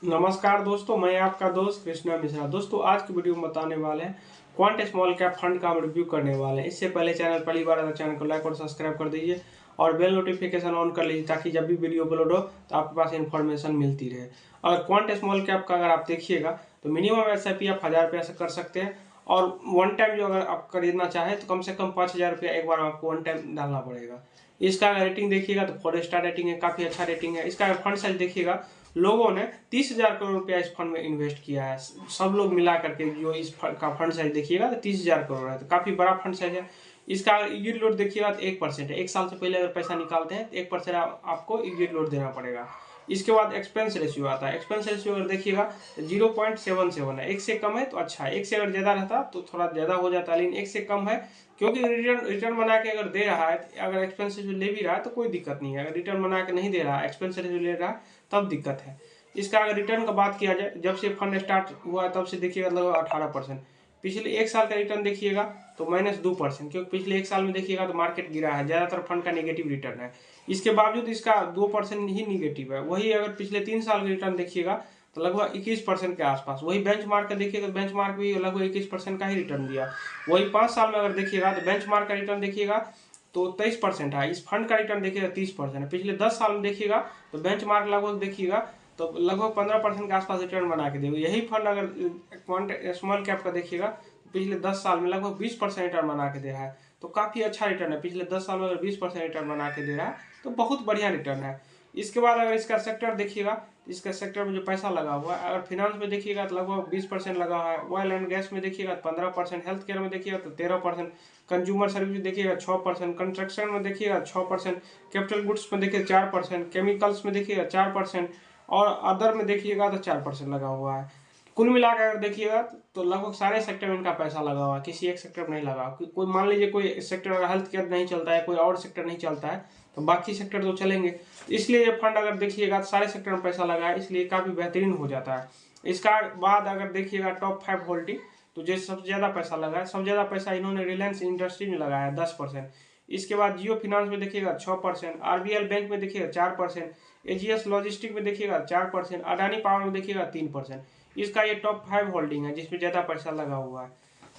नमस्कार दोस्तों, मैं आपका दोस्त कृष्णा मिश्रा। दोस्तों, आज की वीडियो में बताने वाले हैं क्वांट स्मॉल कैप फंड का हम रिव्यू करने वाले हैं। इससे पहले चैनल पहली बार है तो चैनल को लाइक और सब्सक्राइब कर दीजिए और बेल नोटिफिकेशन ऑन कर लीजिए ताकि जब भी वीडियो अपलोड हो तो आपके पास इन्फॉर्मेशन मिलती रहे। और क्वांट स्मॉल कैप का अगर आप देखिएगा तो मिनिमम SIP आप 1000 रुपये से कर सकते हैं और वन टाइम जो अगर आप खरीदना चाहें तो कम से कम 5000 रुपया एक बार आपको वन टाइम डालना पड़ेगा। इसका रेटिंग देखिएगा तो 4 स्टार रेटिंग है, काफ़ी अच्छा रेटिंग है। इसका फंड साइज देखिएगा, लोगों ने 30,000 करोड़ रुपया इस फंड में इन्वेस्ट किया है। सब लोग मिला करके जो इस फंड का फंड साइज देखिएगा तो 30,000 करोड़ है, तो काफ़ी बड़ा फंड साइज है। इसका इक्विटी लोड देखिएगा तो 1% है। एक साल से पहले अगर पैसा निकालते हैं तो 1% आपको इक्विटी लोड देना पड़ेगा। इसके बाद एक्सपेंस रेशियो आता है। एक्सपेंस रेशियो अगर देखिएगा तो 0.77 है। एक से कम है तो अच्छा है, एक से अगर ज़्यादा रहता तो थोड़ा ज़्यादा हो जाता है, लेकिन एक से कम है क्योंकि रिटर्न बना के अगर दे रहा है, अगर एक्सपेंस रेशियो ले भी रहा है तो कोई दिक्कत नहीं है। अगर रिटर्न बना के नहीं दे रहा है, एक्सपेंस रेशियो ले रहा है, तब दिक्कत है। इसका अगर रिटर्न का बात किया जाए, जब से फंड स्टार्ट हुआ तब से देखिएगा लगभग 18%। पिछले एक साल का रिटर्न देखिएगा तो -2%, क्योंकि पिछले एक साल में देखिएगा तो मार्केट गिरा है, ज़्यादातर फंड का नेगेटिव रिटर्न है। इसके बावजूद इसका 2% ही निगेटिव है। वही अगर पिछले 3 साल का रिटर्न देखिएगा तो लगभग 21% के आसपास। वही बेंचमार्क का देखिएगा तो बेंचमार्क भी लगभग 21% का ही रिटर्न दिया। वही 5 साल में अगर देखिएगा तो बेंचमार्क का रिटर्न देखिएगा तो 23% है। इस फंड का रिटर्न देखिएगा 30% है। पिछले 10 साल में देखिएगा तो बेंचमार्क लगभग देखिएगा तो लगभग 15% के आसपास रिटर्न बना के देगा। यही फंड अगर क्वांट स्मॉल कैप का देखिएगा तो पिछले 10 साल में लगभग 20% रिटर्न बना के दे रहा है, तो काफ़ी अच्छा रिटर्न है। पिछले 10 साल में अगर 20% रिटर्न बना के दे रहा है तो बहुत बढ़िया रिटर्न है। इसके बाद अगर इसका सेक्टर देखिएगा, इसका सेक्टर में जो पैसा लगा हुआ है, अगर फिनांस में देखिएगा तो लगभग 20% लगा हुआ है। ऑयल एंड गैस में देखिएगा तो 15%, हेल्थ केयर में देखिएगा तो 13%, कंज्यूमर सर्विस देखिएगा 6%, कंस्ट्रक्शन में देखिएगा 6%, कैपिटल गुड्स में देखिए 4%, केमिकल्स में देखिएगा 4% और अदर में देखिएगा तो 4% लगा हुआ है। कुल मिलाकर अगर देखिएगा तो लगभग सारे सेक्टर में इनका पैसा लगा हुआ है, किसी एक सेक्टर में नहीं लगा। कोई मान लीजिए कोई सेक्टर अगर हेल्थ केयर नहीं चलता है, कोई और सेक्टर नहीं चलता है, तो बाकी सेक्टर तो चलेंगे। इसलिए ये फंड अगर देखिएगा तो सारे सेक्टर में पैसा लगा है, इसलिए काफ़ी बेहतरीन हो जाता है। इसका बाद अगर देखिएगा टॉप 5 होल्डिंग, तो जो सबसे ज़्यादा पैसा लगा है, सबसे ज़्यादा पैसा इन्होंने रिलायंस इंडस्ट्री में लगाया है 10%। इसके बाद जियो फिनांस में देखिएगा 6%, RBL बैंक में देखिएगा 4%, AGS लॉजिस्टिक में देखिएगा 4%, अडानी पावर में देखिएगा 3%। इसका ये टॉप 5 होल्डिंग है जिसमें ज़्यादा पैसा लगा हुआ है।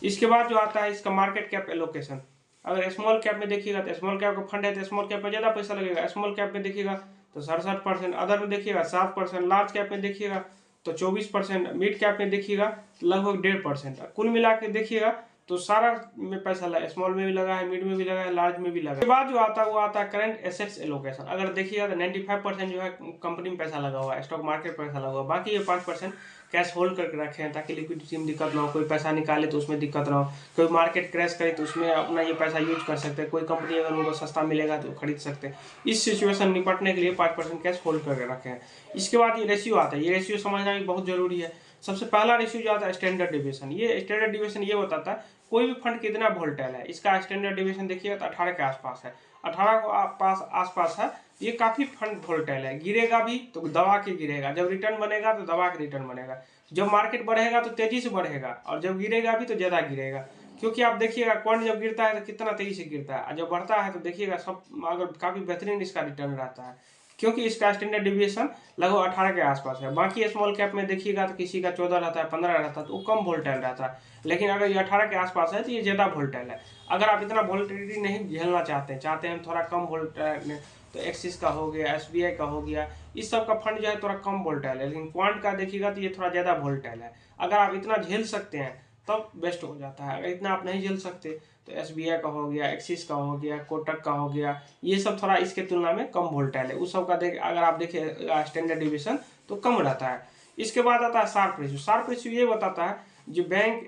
इसके बाद जो आता है इसका मार्केट कैप एलोकेशन। अगर स्मॉल कैप में देखिएगा तो स्मॉल कैप का फंड है तो स्मॉल कैप में ज़्यादा पैसा लगेगा। स्मॉल कैप में देखिएगा तो 67%, अदर में देखिएगा 7%, लार्ज कैप में देखिएगा तो 24%, मिड कैप में देखिएगा लगभग 1.5%। कुल मिला के देखिएगा तो सारा में पैसा लगा, स्मॉल में भी लगा है, मिड में भी लगा है, लार्ज में भी लगा है। उसके बाद जो आता है वो आता है करंट एसेट्स एलोकेशन। अगर देखिएगा तो 95% जो है कंपनी में पैसा लगा हुआ है, स्टॉक मार्केट पैसा लगा हुआ है। बाकी ये 5% कैश होल्ड करके रखे हैं ताकि लिक्विडिटी में दिक्कत ना हो, कोई पैसा निकाले तो उसमें दिक्कत ना हो, कोई मार्केट क्रैश करे तो उसमें अपना ये पैसा यूज कर सकते हैं, कोई कंपनी अगर उनको सस्ता मिलेगा तो खरीद सकते हैं। इस सिचुएशन निपटने के लिए 5% कैश होल्ड करके रखे हैं। इसके बाद ये रेशियो आता है, ये रेशियो समझना भी बहुत जरूरी है। सबसे पहला रेशियो जो आता है स्टैंडर्ड डिविएशन। ये स्टैंडर्ड डिविएशन ये बताता है कोई भी फंड कितना वोलेटाइल है। इसका स्टैंडर्ड डिविएशन देखिएगा तो 18 के आसपास है, 18 को आसपास है। ये काफी फंड वोलेटाइल है, गिरेगा भी तो दबा के गिरेगा, जब रिटर्न बनेगा तो दबा के रिटर्न बनेगा। जब मार्केट बढ़ेगा तो तेजी से बढ़ेगा और जब गिरेगा भी तो ज्यादा गिरेगा। क्योंकि आप देखिएगा क्वांट जब गिरता है तो कितना तेजी से गिरता है, और जब बढ़ता है तो देखिएगा सब अगर काफी बेहतरीन इसका रिटर्न रहता है, क्योंकि इसका स्टैंडर्ड डिविएशन लगभग 18 के आसपास है। बाकी स्मॉल कैप में देखिएगा तो किसी का 14 रहता है, 15 रहता है, तो वो कम वोलेटाइल रहता है। लेकिन अगर ये 18 के आसपास है तो ये ज़्यादा वोलेटाइल है। अगर आप इतना वोलेटिलिटी नहीं झेलना चाहते हैं थोड़ा कम वोलेटाइल में, तो एक्सिस का हो गया, SBI का हो गया, इस सब का फंड जो है थोड़ा कम वोलेटाइल है। लेकिन क्वांट का देखिएगा तो ये थोड़ा ज़्यादा वोलेटाइल है। अगर आप इतना झेल सकते हैं तब बेस्ट हो जाता है। अगर इतना आप नहीं झेल सकते तो SBI का हो गया, एक्सिस का हो गया, कोटक का हो गया, ये सब थोड़ा इसके तुलना में कम वोलेटाइल है। उस सब का अगर आप देखिए स्टैंडर्ड डिविएशन तो कम रहता है। इसके बाद आता है शार्प रेशियो। शार्प रेशियो ये बताता है जो bank,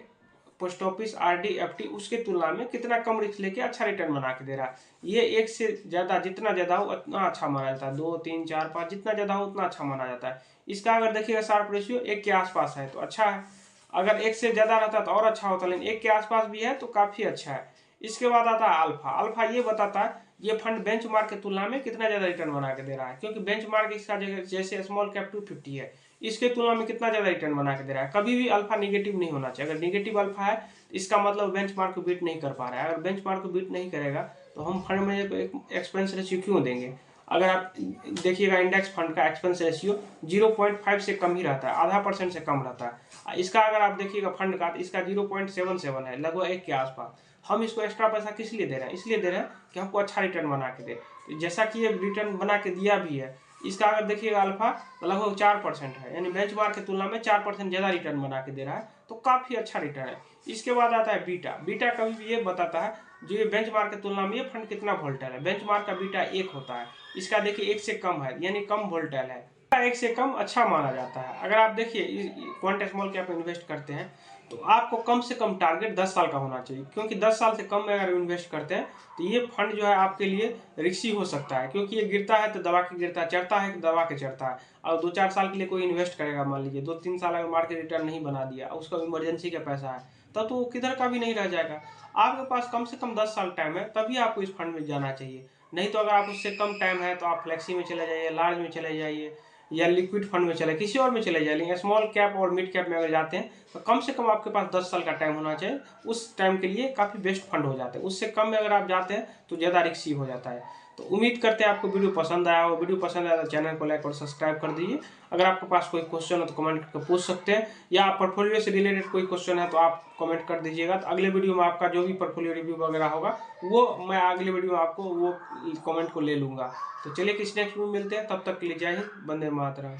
post office, RD, FD उसके तुलना में कितना कम रिस्क लेके अच्छा रिटर्न बना के दे रहा है। ये एक से ज़्यादा, जितना ज़्यादा हो उतना अच्छा माना जाता है। 2, 3, 4, 5 जितना ज़्यादा हो उतना अच्छा माना जाता है। इसका अगर देखिएगा शार्प रेशियो 1 के आसपास है तो अच्छा है। अगर 1 से ज़्यादा रहता तो और अच्छा होता, लेकिन 1 के आसपास भी है तो काफ़ी अच्छा है। इसके बाद आता है अल्फा। अल्फा ये बताता है ये फंड बेंचमार्क की तुलना में कितना ज़्यादा रिटर्न बना के दे रहा है, क्योंकि बेंचमार्क इसका जैसे स्मॉल कैप 250 है, इसके तुलना में कितना ज़्यादा रिटर्न बना के दे रहा है। कभी भी अल्फा निगेटिव नहीं होना चाहिए। अगर निगेटिव अल्फा है तो इसका मतलब बेंचमार्क को बीट नहीं कर पा रहा है। अगर बेंचमार्क को बीट नहीं करेगा तो हम फंड में एक एक्सपेंस रेशियो क्यों देंगे। अगर आप देखिएगा इंडेक्स फंड का एक्सपेंस रेशियो 0.5 से कम ही रहता है, आधा % से कम रहता है। इसका अगर आप देखिएगा फंड का, तो इसका 0.77 है, लगभग 1 के आसपास। हम इसको एक्स्ट्रा पैसा किस लिए दे रहे हैं? इसलिए दे रहे हैं कि हमको अच्छा रिटर्न बना के दे। तो जैसा कि ये रिटर्न बना के दिया भी है, इसका अगर देखिएगा अल्फा लगभग 4% है, यानी बेंचमार्क की तुलना में 4% ज़्यादा रिटर्न बना के दे रहा है, तो काफ़ी अच्छा रिटर्न है। इसके बाद आता है बीटा। बीटा कभी भी ये बताता है जो ये बेंचमार्क की तुलना में ये फंड कितना वोल्टाइल है। बेंचमार्क का बीटा 1 होता है, इसका देखिए 1 से कम है, यानी कम वोल्टाइल है। 1 से कम अच्छा माना जाता है। अगर आप देखिए क्वांट स्मॉल कैप में इन्वेस्ट करते हैं तो आपको कम से कम टारगेट 10 साल का होना चाहिए, क्योंकि 10 साल से कम में अगर इन्वेस्ट करते हैं तो ये फंड जो है आपके लिए रिस्की हो सकता है, क्योंकि ये गिरता है तो दबा के गिरता है, चढ़ता है तो दबा के चढ़ता है। और 2-4 साल के लिए कोई इन्वेस्ट करेगा, मान लीजिए 2-3 साल अगर मार्केट रिटर्न नहीं बना दिया, उसका इमरजेंसी का पैसा है, तब तो वो किधर का भी नहीं रह जाएगा। आपके पास कम से कम 10 साल टाइम है, तभी आपको इस फंड में जाना चाहिए। नहीं तो अगर आप उससे कम टाइम है तो आप फ्लेक्सी में चले जाइए, लार्ज में चले जाइए, या लिक्विड फंड में चले, किसी और में चले जाइए। लेकिन स्मॉल कैप और मिड कैप में अगर जाते हैं तो कम से कम आपके पास 10 साल का टाइम होना चाहिए। उस टाइम के लिए काफ़ी बेस्ट फंड हो जाते हैं। उससे कम में अगर आप जाते हैं तो ज़्यादा रिस्की हो जाता है। तो उम्मीद करते हैं आपको वीडियो पसंद आया हो। वीडियो पसंद आया तो चैनल को लाइक और सब्सक्राइब कर दीजिए। अगर आपके पास कोई क्वेश्चन हो तो कमेंट करके पूछ सकते हैं, या पोर्टफोलियो से रिलेटेड कोई क्वेश्चन है तो आप कमेंट कर दीजिएगा। तो अगले वीडियो में आपका जो भी पोर्टफोलियो रिव्यू वगैरह होगा वो मैं अगले वीडियो में आपको वो कमेंट को ले लूँगा। तो चलिए किसी नेक्स्ट में मिलते हैं, तब तक के लिए जय हिंद, वंदे मातरम।